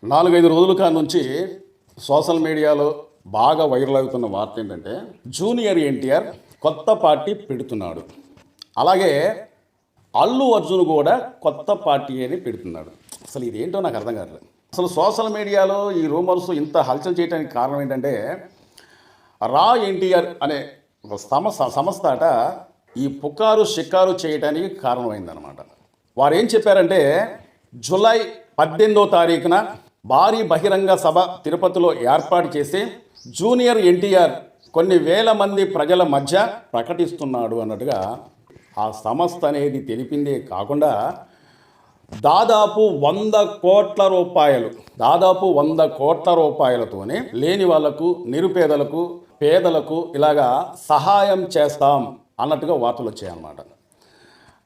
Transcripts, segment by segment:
4-5 రోజుల కాడ నుంచి సోషల్ మీడియాలో బాగా వైరల్ అవుతున్న వార్త ఏంటంటే జూనియర్ ఎన్టీఆర్ కొత్త పార్టీ పెడుతున్నాడు. అలాగే అల్లు అర్జున్ కూడా కొత్త పార్టీ అని పెడుతున్నాడు. అసలు ఇదేంటో నాకు అర్థం కావట్లేదు. అసలు సోషల్ మీడియాలో ఈ రూమర్స్ ఇంత హల్చల్ చేయడానికి కారణం ఏంటంటే రా ఎన్టీఆర్ అనే ఒక సంస్థ అట ఈ పుకారు షికారు చేయడానికి కారణమైందనమాట. వారు ఏం చెప్పారంటే జూలై 18వ తారీఖున భారీ బహిరంగ సభ తిరుపతిలో ఏర్పాటు చేసి జూనియర్ ఎన్టీఆర్ కొన్ని వేల మంది ప్రజల మధ్య ప్రకటిస్తున్నాడు అన్నట్టుగా ఆ సంస్థ అనేది తెలిపిందే కాకుండా దాదాపు 100 కోట్ల రూపాయలతోనే లేని వాళ్లకు, నిరుపేదలకు, పేదలకు ఇలాగా సహాయం చేస్తాం అన్నట్టుగా వార్తలు వచ్చాయన్నమాట.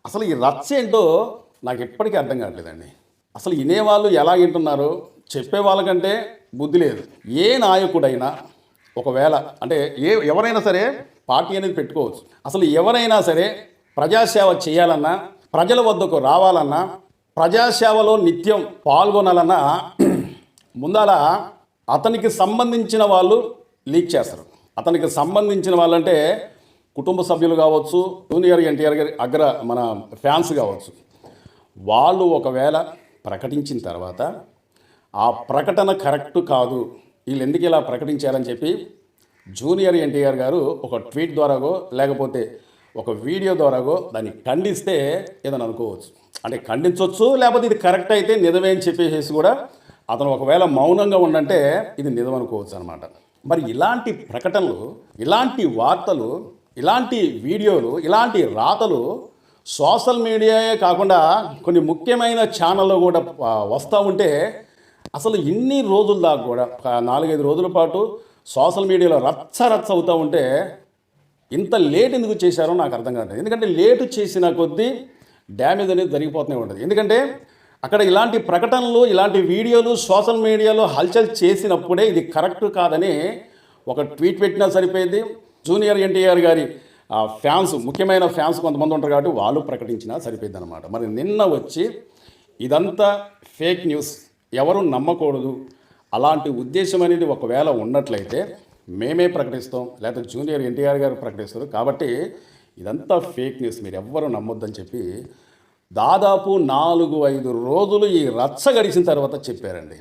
అసలు ఈ రచ్చ ఏంటో నాకు ఎప్పటికీ అర్థం కావట్లేదండి. అసలు వినేవాళ్ళు ఎలా వింటున్నారు, చెప్పే వాళ్ళకంటే బుద్ధి లేదు. ఏ నాయకుడైనా ఒకవేళ అంటే ఎవరైనా సరే పార్టీ అనేది పెట్టుకోవచ్చు. అసలు ఎవరైనా సరే ప్రజాసేవ చేయాలన్నా, ప్రజల వద్దకు రావాలన్నా, ప్రజాసేవలో నిత్యం పాల్గొనాలన్నా ముందర అతనికి సంబంధించిన వాళ్ళు లీక్ చేస్తారు. అతనికి సంబంధించిన వాళ్ళంటే కుటుంబ సభ్యులు కావచ్చు, జూనియర్ ఎన్టీఆర్ గారి మన ఫ్యాన్స్ కావచ్చు. వాళ్ళు ఒకవేళ ప్రకటించిన తర్వాత ఆ ప్రకటన కరెక్ట్ కాదు, వీళ్ళు ఎందుకు ఇలా ప్రకటించారని చెప్పి జూనియర్ ఎన్టీఆర్ గారు ఒక ట్వీట్ ద్వారాగో లేకపోతే ఒక వీడియో ద్వారాగో దాన్ని ఖండిస్తే ఏదని అనుకోవచ్చు. అంటే ఖండించవచ్చు, లేకపోతే ఇది కరెక్ట్ అయితే నిజమే అని చెప్పేసి కూడా అతను ఒకవేళ మౌనంగా ఉండంటే ఇది నిజం అనుకోవచ్చు అనమాట. మరి ఇలాంటి ప్రకటనలు, ఇలాంటి వార్తలు, ఇలాంటి వీడియోలు, ఇలాంటి రాతలు సోషల్ మీడియాయే కాకుండా కొన్ని ముఖ్యమైన ఛానళ్ళు కూడా వస్తూ ఉంటే అసలు ఇన్ని రోజుల దాకా కూడా 4-5 రోజుల పాటు సోషల్ మీడియాలో రచ్చ అవుతూ ఉంటే ఇంత లేట్ ఎందుకు చేశారో నాకు అర్థం కాదు. ఎందుకంటే లేటు చేసిన కొద్దీ డ్యామేజ్ అనేది జరిగిపోతూనే ఉంటుంది. ఎందుకంటే అక్కడ ఇలాంటి ప్రకటనలు, ఇలాంటి వీడియోలు సోషల్ మీడియాలో హల్చల్ చేసినప్పుడే ఇది కరెక్ట్ కాదని ఒక ట్వీట్ పెట్టినా సరిపోయింది. జూనియర్ ఎన్టీఆర్ గారి ఫ్యాన్స్, ముఖ్యమైన ఫ్యాన్స్ కొంతమంది ఉంటారు కాబట్టి వాళ్ళు ప్రకటించినా సరిపోయింది అనమాట. మరి నిన్న వచ్చి ఇదంతా ఫేక్ న్యూస్, ఎవరు నమ్మకూడదు, అలాంటి ఉద్దేశం అనేది ఒకవేళ ఉన్నట్లయితే మేమే ప్రకటిస్తాం, లేకపోతే జూనియర్ ఎన్టీఆర్ గారు ప్రకటిస్తారు, కాబట్టి ఇదంతా ఫేక్ న్యూస్, మీరు ఎవ్వరూ నమ్మొద్దని చెప్పి దాదాపు 4-5 రోజులు ఈ రచ్చ గడిచిన తర్వాత చెప్పారండి.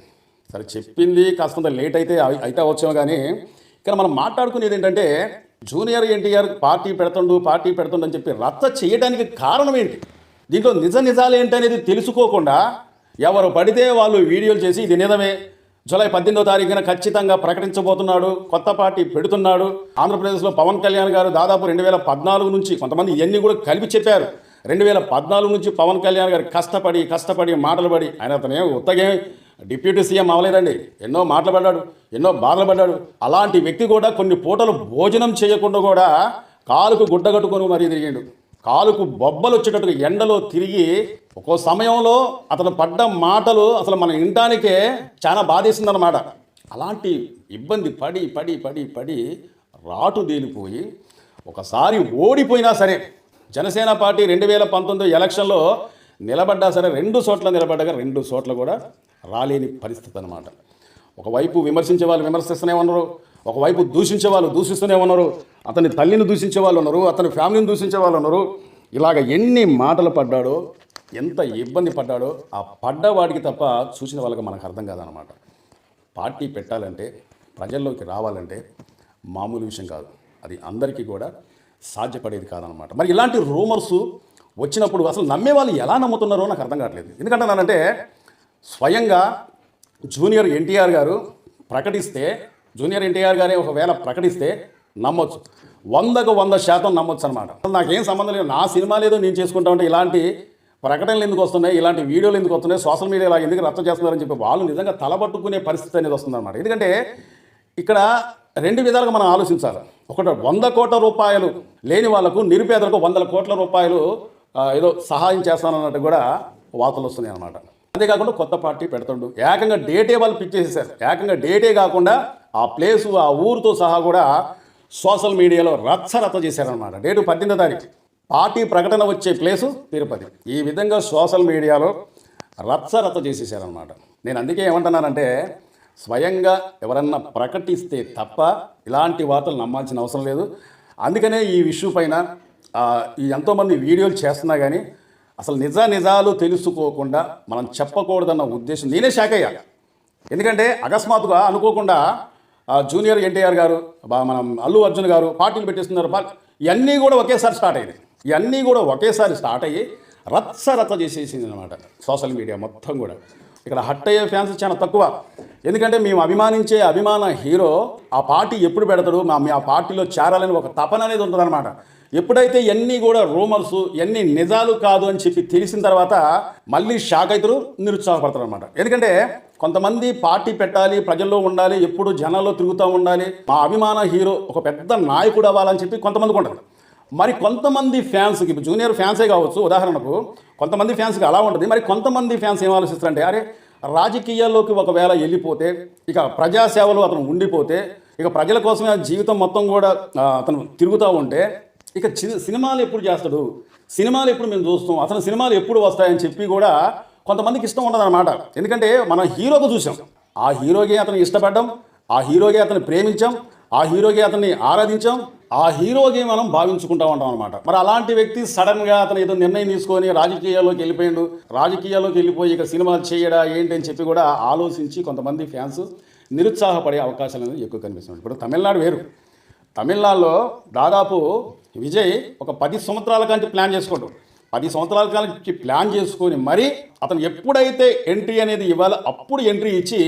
సరే చెప్పింది కాస్తంత లేట్ అయితే వచ్చాము, కానీ ఇక్కడ మనం మాట్లాడుకునేది ఏంటంటే జూనియర్ ఎన్టీఆర్ పార్టీ పెడుతుండు అని చెప్పి రచ్చ చేయడానికి కారణం ఏంటి, దీంట్లో నిజాలు ఏంటి అనేది తెలుసుకోకుండా ఎవరు పడితే వాళ్ళు వీడియోలు చేసి ఇది నిజమే, జూలై 18వ తారీఖున ఖచ్చితంగా ప్రకటించబోతున్నాడు, కొత్త పార్టీ పెడుతున్నాడు. ఆంధ్రప్రదేశ్లో పవన్ కళ్యాణ్ గారు దాదాపు 2014 నుంచి, కొంతమంది ఇవన్నీ కూడా కలిపి చెప్పారు, 2014 నుంచి పవన్ కళ్యాణ్ గారు కష్టపడి మాటలు పడి, అతనే ఉత్తగే డిప్యూటీ సీఎం అవ్వలేదండి, ఎన్నో మాటలు పడ్డాడు, ఎన్నో బాధలు పడ్డాడు. అలాంటి వ్యక్తి కూడా కొన్ని పూటలు భోజనం చేయకుండా కూడా కాలుకు గుడ్డ కట్టుకొని మరీ తిరిగాడు. కాలుకు బొబ్బలు వచ్చేటట్టుగా ఎండలో తిరిగి ఒక్కో సమయంలో అతను పడ్డ మాటలు అసలు మన ఇంటానికే చాలా బాధేసిందన్నమాట. అలాంటి ఇబ్బంది పడి రాటు తేలిపోయి ఒకసారి ఓడిపోయినా సరే, జనసేన పార్టీ 2019 ఎలక్షన్లో నిలబడ్డా సరే 2 చోట్ల నిలబడ్డాక 2 చోట్ల కూడా రాలేని పరిస్థితి అనమాట. ఒకవైపు విమర్శించే వాళ్ళు విమర్శిస్తూనే ఉన్నారు, ఒకవైపు దూషించే వాళ్ళు దూషిస్తూనే ఉన్నారు, అతని తల్లిని దూషించే వాళ్ళు ఉన్నారు, అతని ఫ్యామిలీని దూషించే వాళ్ళు ఉన్నారు. ఇలాగ ఎన్ని మాటలు పడ్డాడో, ఎంత ఇబ్బంది పడ్డాడో ఆ పడ్డవాడికి తప్ప చూసిన వాళ్ళకి మనకు అర్థం కాదనమాట. పార్టీ పెట్టాలంటే, ప్రజల్లోకి రావాలంటే మామూలు విషయం కాదు, అది అందరికీ కూడా సాధ్యపడేది కాదనమాట. మరి ఇలాంటి రూమర్స్ వచ్చినప్పుడు అసలు నమ్మే వాళ్ళు ఎలా నమ్ముతున్నారో నాకు అర్థం కావట్లేదు. ఎందుకంటే నానంటే స్వయంగా జూనియర్ ఎన్టీఆర్ గారు ప్రకటిస్తే, జూనియర్ ఎన్టీఆర్ గారే ఒకవేళ ప్రకటిస్తే నమ్మొచ్చు, 100% నమ్మొచ్చు అనమాట. నాకేం సంబంధం లేదు, నా సినిమా లేదో నేను చేసుకుంటా ఉంటే ఇలాంటి ప్రకటనలు ఎందుకు వస్తున్నాయి, ఇలాంటి వీడియోలు ఎందుకు వస్తున్నాయి, సోషల్ మీడియాలో ఎందుకు రచ్చ చేస్తున్నారని చెప్పి వాళ్ళు నిజంగా తలపట్టుకునే పరిస్థితి అనేది వస్తుందన్నమాట. ఎందుకంటే ఇక్కడ 2 విధాలుగా మనం ఆలోచించాలి. ఒకటి 100 కోట్ల రూపాయలు లేని వాళ్ళకు, నిరుపేదలకు 100 కోట్ల రూపాయలు ఏదో సహాయం చేస్తానన్నట్టు కూడా వార్తలు వస్తున్నాయి అన్నమాట. అంతేకాకుండా కొత్త పార్టీ పెడుతుండు, ఏకంగా డేటే వాళ్ళు పిక్ చేసేసారు. ఏకంగా డేటే కాకుండా ఆ ప్లేసు, ఆ ఊరితో సహా కూడా సోషల్ మీడియాలో రచ్చ చేశారనమాట. డేటు 18వ తారీఖు పార్టీ ప్రకటన వచ్చే ప్లేసు తిరుపతి. ఈ విధంగా సోషల్ మీడియాలో రచ్చ చేసేసారనమాట. నేను అందుకే ఏమంటున్నానంటే స్వయంగా ఎవరన్నా ప్రకటిస్తే తప్ప ఇలాంటి వార్తలు నమ్మాల్సిన అవసరం లేదు. అందుకనే ఈ ఇష్యూ పైన ఈ ఎంతోమంది వీడియోలు చేస్తున్నా కానీ అసలు నిజాలు తెలుసుకోకుండా మనం చెప్పకూడదన్న ఉద్దేశం నేనే షాక్ అయ్యా. ఎందుకంటే అకస్మాత్తుగా అనుకోకుండా జూనియర్ ఎన్టీఆర్ గారు, మనం అల్లు అర్జున్ గారు పార్టీలు పెట్టేస్తున్నారు. ఇవన్నీ కూడా ఒకేసారి స్టార్ట్ అయ్యాయి. ఇవన్నీ కూడా ఒకేసారి స్టార్ట్ అయ్యి రచ్చ చేసేసింది అనమాట సోషల్ మీడియా మొత్తం కూడా. ఇక్కడ హట్ అయ్యే ఫ్యాన్స్ చాలా తక్కువ. ఎందుకంటే మేము అభిమానించే అభిమాన హీరో ఆ పార్టీ ఎప్పుడు పెడతాడు, ఆ పార్టీలో చేరాలని ఒక తపన అనేది ఉంటుందన్నమాట. ఎప్పుడైతే ఇవన్నీ కూడా రూమర్స్, ఇవన్నీ నిజాలు కాదు అని చెప్పి తెలిసిన తర్వాత మళ్ళీ షాక్ అవుతారు, నిరుత్సాహపడతారు అనమాట. ఎందుకంటే కొంతమంది పార్టీ పెట్టాలి, ప్రజల్లో ఉండాలి, ఎప్పుడు జనాల్లో తిరుగుతూ ఉండాలి, మా అభిమాన హీరో ఒక పెద్ద నాయకుడు అవ్వాలని చెప్పి కొంతమందికి ఉంటుంది. మరి కొంతమంది ఫ్యాన్స్కి, ఇప్పుడు జూనియర్ ఫ్యాన్సే కావచ్చు ఉదాహరణకు, కొంతమంది ఫ్యాన్స్కి అలా ఉంటుంది. మరి కొంతమంది ఫ్యాన్స్ ఏం ఆలోచిస్తారంటే, అరే రాజకీయాల్లోకి ఒకవేళ వెళ్ళిపోతే, ఇక ప్రజాసేవలో అతను ఉండిపోతే, ఇక ప్రజల కోసమే జీవితం మొత్తం కూడా అతను తిరుగుతూ ఉంటే ఇక సినిమాలు ఎప్పుడు చేస్తాడు, సినిమాలు ఎప్పుడు మేము చూస్తాం, అతను సినిమాలు ఎప్పుడు వస్తాయని చెప్పి కూడా కొంతమందికి ఇష్టం ఉండదు అనమాట. ఎందుకంటే మనం హీరోకు చూసాం, ఆ హీరోకి అతను ఇష్టపడ్డాం, ఆ హీరోకి అతను ప్రేమించాం, ఆ హీరోకి అతన్ని ఆరాధించాం, ఆ హీరోకి మనం భావించుకుంటూ ఉంటాం అనమాట. మరి అలాంటి వ్యక్తి సడన్గా అతను ఏదో నిర్ణయం తీసుకొని రాజకీయాల్లోకి వెళ్ళిపోయాడు, రాజకీయాల్లోకి వెళ్ళిపోయి ఇక సినిమాలు చేయడా ఏంటి అని చెప్పి కూడా ఆలోచించి కొంతమంది ఫ్యాన్స్ నిరుత్సాహపడే అవకాశాలు అనేది ఎక్కువ కనిపిస్తుంది. ఇప్పుడు తమిళనాడు వేరు. తమిళనాడులో దాదాపు విజయ్ ఒక 10 సంవత్సరాల కంటే ప్లాన్ చేసుకుంటాం. 10 సంవత్సరాల కాలకి ప్లాన్ చేసుకొని మరి అతను ఎప్పుడైతే ఎంట్రీ అనేది ఇవ్వాలో అప్పుడు ఎంట్రీ ఇచ్చి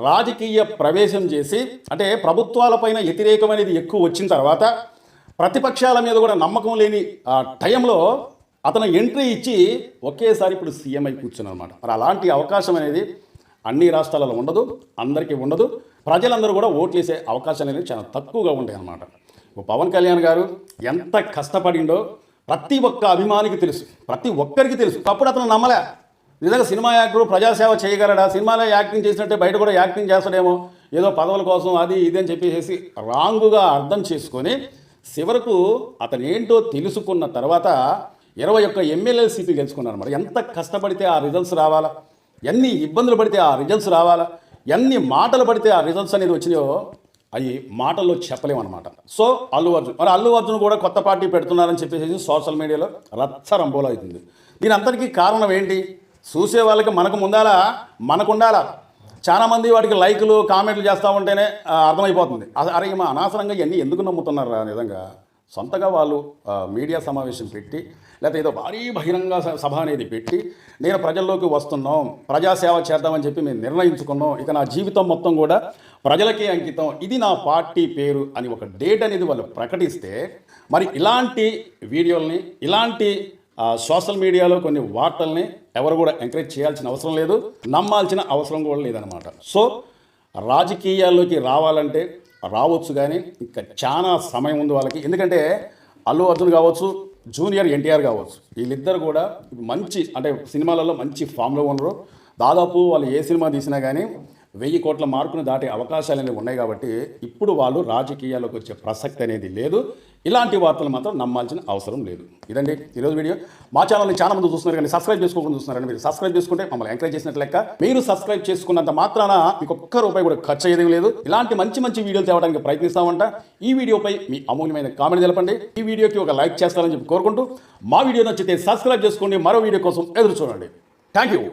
రాజకీయ ప్రవేశం చేసి, అంటే ప్రభుత్వాలపైన వ్యతిరేకం అనేది ఎక్కువ వచ్చిన తర్వాత ప్రతిపక్షాల మీద కూడా నమ్మకం లేని టైంలో అతను ఎంట్రీ ఇచ్చి ఒకేసారి ఇప్పుడు సీఎం అయి కూర్చున్నాడు అనమాట. మరి అలాంటి అవకాశం అనేది అన్ని రాష్ట్రాలలో ఉండదు, అందరికీ ఉండదు. ప్రజలందరూ కూడా ఓట్లు వేసే అవకాశాలు అనేది చాలా తక్కువగా ఉంటాయి అన్నమాట. పవన్ కళ్యాణ్ గారు ఎంత కష్టపడిండో ప్రతి ఒక్క అభిమానికి తెలుసు, ప్రతి ఒక్కరికి తెలుసు. అప్పుడు అతను నమ్మలే, నిజంగా సినిమా యాక్టర్ ప్రజాసేవ చేయగలడా, సినిమాలో యాక్టింగ్ చేసినట్టే బయట కూడా యాక్టింగ్ చేస్తాడేమో, ఏదో పదవుల కోసం అది ఇది అని చెప్పేసి రాంగుగా అర్థం చేసుకొని చివరకు అతను ఏంటో తెలుసుకున్న తర్వాత 21 ఎమ్మెల్యే సీట్లు గెలుచుకున్నారు. మరి ఎంత కష్టపడితే ఆ రిజల్ట్స్ రావాలా, ఎన్ని ఇబ్బందులు పడితే ఆ రిజల్ట్స్ రావాలా, ఎన్ని మాటలు పడితే ఆ రిజల్ట్స్ అనేది వచ్చినాయో అవి మాటల్లో చెప్పలేమన్నమాట. సో అల్లు అర్జున్ కూడా కొత్త పార్టీ పెడుతున్నారని చెప్పేసి సోషల్ మీడియాలో రచ్చరంబోలా అవుతుంది. దీని అంతటికీ కారణం ఏంటి? చూసే వాళ్ళకి మనకుండాలా. చాలామంది వాటికి లైకులు కామెంట్లు చేస్తూ ఉంటేనే అర్థమైపోతుంది. అరే మా అనవసరంగా ఇవన్నీ ఎందుకు నమ్ముతున్నారా? నిజంగా సొంతగా వాళ్ళు మీడియా సమావేశం పెట్టి లేకపోతే ఏదో భారీ బహిరంగ సభ అనేది పెట్టి నేను ప్రజల్లోకి వస్తున్నాం, ప్రజాసేవ చేద్దామని చెప్పి మేము నిర్ణయించుకున్నాం, ఇక నా జీవితం మొత్తం కూడా ప్రజలకే అంకితం, ఇది నా పార్టీ పేరు అని ఒక డేట్ అనేది వాళ్ళు ప్రకటిస్తే, మరి ఇలాంటి వీడియోల్ని, ఇలాంటి సోషల్ మీడియాలో కొన్ని వార్తల్ని ఎవరు కూడా ఎంకరేజ్ చేయాల్సిన అవసరం లేదు, నమ్మాల్సిన అవసరం కూడా లేదనమాట. సో రాజకీయాల్లోకి రావాలంటే రావచ్చు, కానీ ఇంకా చాలా సమయం ఉంది వాళ్ళకి. ఎందుకంటే అల్లు అర్జున్ కావచ్చు, జూనియర్ ఎన్టీఆర్ కావచ్చు, వీళ్ళిద్దరు కూడా మంచి, అంటే సినిమాలలో మంచి ఫామ్లో ఉన్నారు. దాదాపు వాళ్ళు ఏ సినిమా తీసినా కానీ 1000 కోట్ల మార్కును దాటే అవకాశాలు అనేవి ఉన్నాయి. కాబట్టి ఇప్పుడు వాళ్ళు రాజకీయాల్లోకి వచ్చే ప్రసక్తి అనేది లేదు. ఇలాంటి వార్తలు మాత్రం నమ్మాల్సిన అవసరం లేదు. ఇదండి ఈరోజు వీడియో. మా ఛానల్ని చాలా మంది చూస్తున్నారు కానీ సబ్స్క్రైబ్ చేసుకోకుండా చూస్తున్నారండి. మీరు సబ్స్క్రైబ్ చేసుకుంటే మమ్మల్ని ఎంకరేజ్ చేసినట్లు లెక్క. మీరు సబ్స్క్రైబ్ చేసుకున్నంత మాత్రాన మీకు ఒక్క రూపాయి కూడా ఖర్చు అయ్యేది లేదు. ఇలాంటి మంచి వీడియోలు తేవడానికి ప్రయత్నిస్తామంట. ఈ వీడియోపై మీ అమూల్యమైన కామెంట్ తెలపండి. ఈ వీడియోకి ఒక లైక్ చేస్తారని చెప్పి కోరుకుంటూ, మా వీడియో నచ్చితే సబ్స్క్రైబ్ చేసుకోండి. మరో వీడియో కోసం ఎదురు చూడండి. Thank you.